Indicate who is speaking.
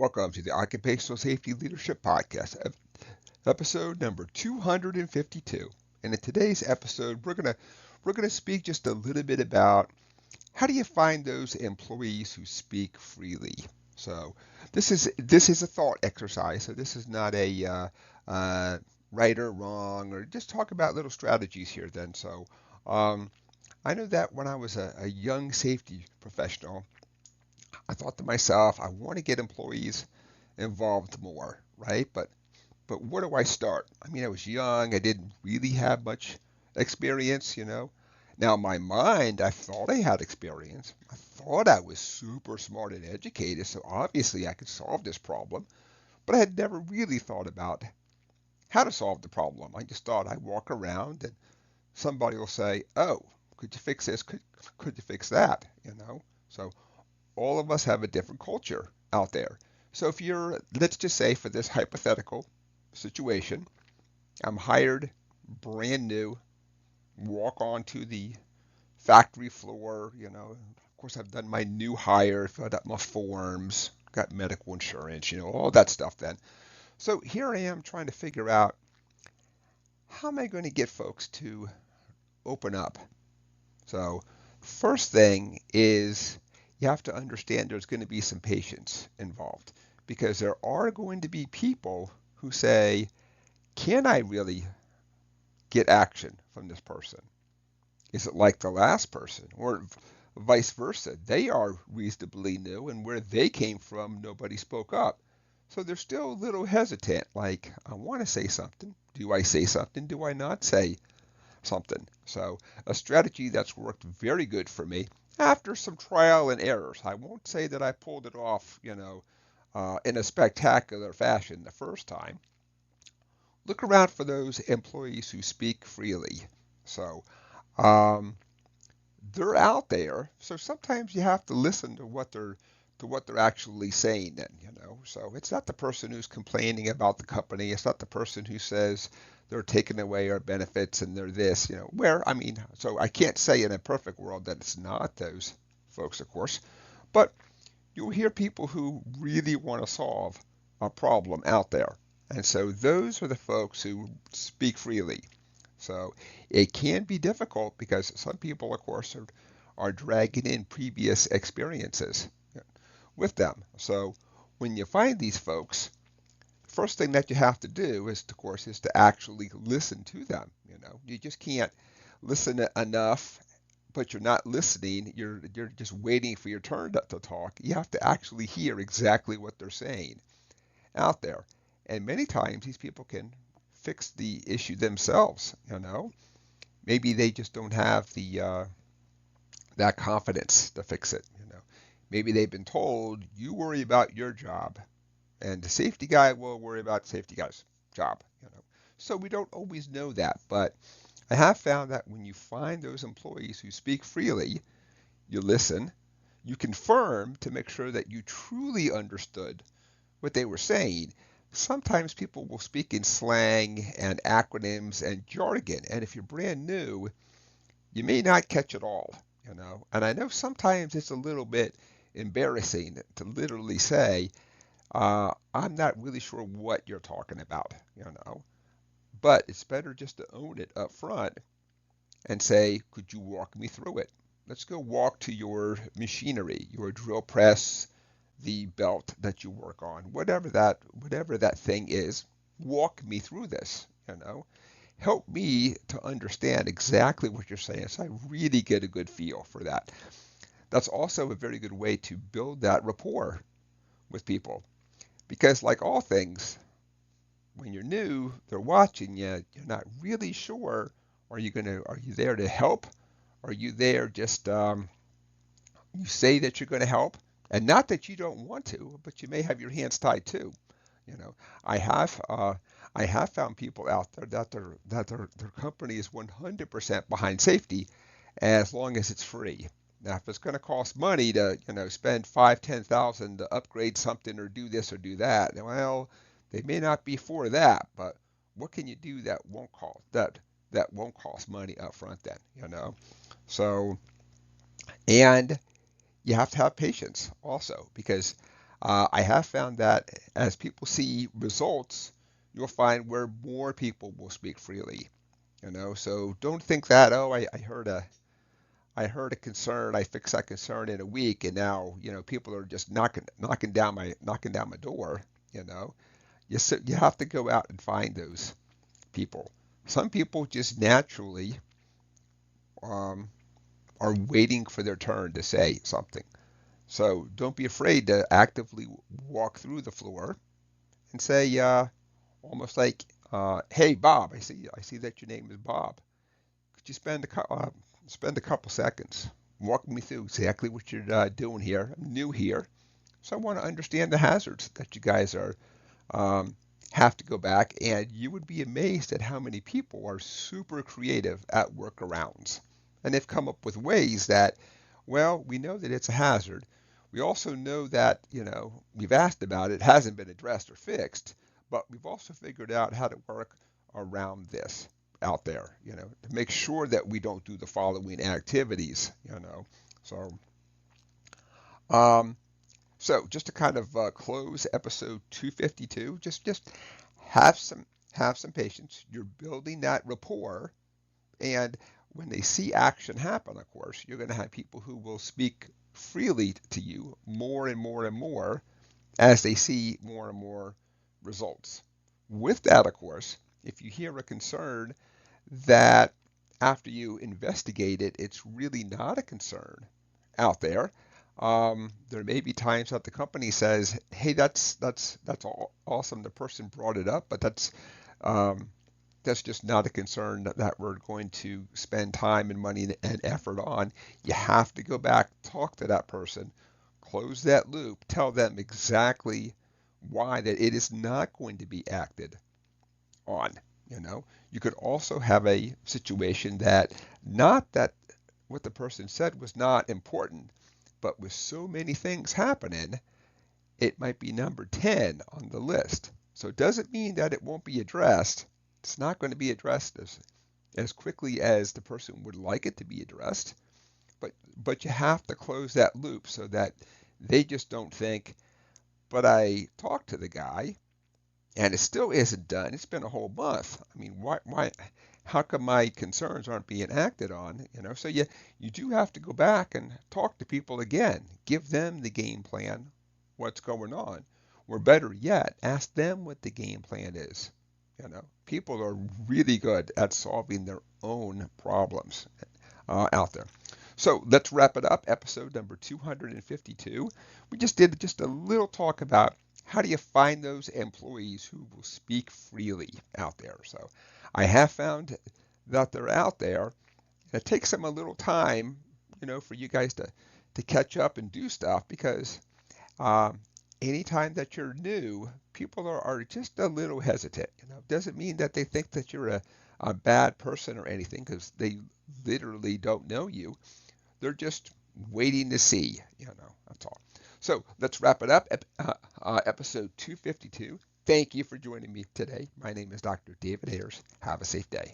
Speaker 1: Welcome to the Occupational Safety Leadership Podcast, episode number 252. And in today's episode, we're gonna speak just a little bit about how do you find those employees who speak freely. So this is a thought exercise. So this is not a right or wrong, or just talk about little strategies here. Then, um, I know that when I was a young safety professional, I thought to myself, I want to get employees involved more, right? But where do I start? I mean, I was young, I didn't really have much experience. Now, in my mind, I thought I had experience. I thought I was super smart and educated, so obviously I could solve this problem. But I had never really thought about how to solve the problem. I just thought I'd walk around and somebody will say, "Oh, could you fix this? Could you fix that?" So all of us have a different culture out there. So if you're, let's just say for this hypothetical situation, I'm hired brand new, walk onto the factory floor. Of course, I've done my new hire, filled out my forms, got medical insurance, all that stuff then. So here I am trying to figure out how am I going to get folks to open up. So first thing is you have to understand there's going to be some patience involved because there are going to be people who say, can I really get action from this person? Is it like the last person? Or vice versa? They are reasonably new, and where they came from, nobody spoke up. So they're still a little hesitant, like, I want to say something. Do I say something? Do I not say something? So a strategy that's worked very good for me after some trial and errors. I won't say that I pulled it off, in a spectacular fashion the first time. Look around for those employees who speak freely. So um, they're out there. So sometimes you have to listen to what they're actually saying. Then. So it's not the person who's complaining about the company. It's not the person who says they're taking away our benefits and they're this. Where I mean, so I can't say in a perfect world that it's not those folks, of course, but you'll hear people who really want to solve a problem out there. And so those are the folks who speak freely. So it can be difficult because some people, of course, are dragging in previous experiences with them. So when you find these folks, first thing that you have to do is, of course, is to actually listen to them. You just can't listen enough, but you're not listening. You're just waiting for your turn to talk. You have to actually hear exactly what they're saying out there. And many times these people can fix the issue themselves. Maybe they just don't have the that confidence to fix it. Maybe they've been told you worry about your job, and the safety guy will worry about the safety guy's job. So we don't always know that, but I have found that when you find those employees who speak freely, you listen, you confirm to make sure that you truly understood what they were saying. Sometimes people will speak in slang and acronyms and jargon, and if you're brand new, you may not catch it all. And I know sometimes it's a little bit embarrassing to literally say, I'm not really sure what you're talking about. But it's better just to own it up front and say, could you walk me through it? Let's go walk to your machinery, your drill press, the belt that you work on, whatever that thing is. Walk me through this. Help me to understand exactly what you're saying so I really get a good feel for that. That's also a very good way to build that rapport with people because like all things, when you're new, they're watching you, you're not really sure, are you there to help? Are you there just you say that you're going to help, and not that you don't want to, but you may have your hands tied too. You know, I have uh, I have found people out there that their company is 100% behind safety, as long as it's free. Now, if it's going to cost money to spend 5, 10,000 to upgrade something or do this or do that, well, they may not be for that. But what can you do that won't cost money up front then? So and you have to have patience also because I have found that as people see results, you'll find where more people will speak freely. So don't think that, oh, I heard a concern, I fixed that concern in a week, and now people are just knocking down my door. You know, you have to go out and find those people. Some people just naturally um, are waiting for their turn to say something. So don't be afraid to actively walk through the floor and say, almost like, "Hey, Bob, I see that your name is Bob. Could you spend a couple seconds walking me through exactly what you're doing here? I'm new here, so I want to understand the hazards that you guys are um, have to go back." And you would be amazed at how many people are super creative at workarounds, and they've come up with ways that, well, we know that it's a hazard. We also know that we've asked about it, hasn't been addressed or fixed, but we've also figured out how to work around this out there, to make sure that we don't do the following activities. So, um, so just to kind of close episode 252, just have some have some patience. You're building that rapport, and when they see action happen, of course, you're going to have people who will speak freely to you more and more and more as they see more and more results. With that, of course, if you hear a concern that after you investigate it, it's really not a concern out there. There may be times that the company says, "Hey, that's all awesome. The person brought it up, but um, that's just not a concern that we're going to spend time and money and effort on." You have to go back, talk to that person, close that loop, tell them exactly why that it is not going to be acted on. You could also have a situation that, not that what the person said was not important, but with so many things happening, it might be number 10 on the list. So it doesn't mean that it won't be addressed. It's not going to be addressed as quickly as the person would like it to be addressed, but you have to close that loop so that they just don't think, "But I talked to the guy and it still isn't done. It's been a whole month. I mean, why, how come my concerns aren't being acted on?" So you do have to go back and talk to people again, give them the game plan, what's going on, or better yet, ask them what the game plan is. People are really good at solving their own problems out there. So let's wrap it up. Episode number 252. We just did just a little talk about how do you find those employees who will speak freely out there. So I have found that they're out there. It takes them a little time, for you guys to catch up and do stuff, because um, anytime that you're new, people are just a little hesitant. Doesn't mean that they think that you're a bad person or anything, because they literally don't know you. They're just waiting to see. That's all. So let's wrap it up. Episode 252. Thank you for joining me today. My name is Dr. David Ayers. Have a safe day.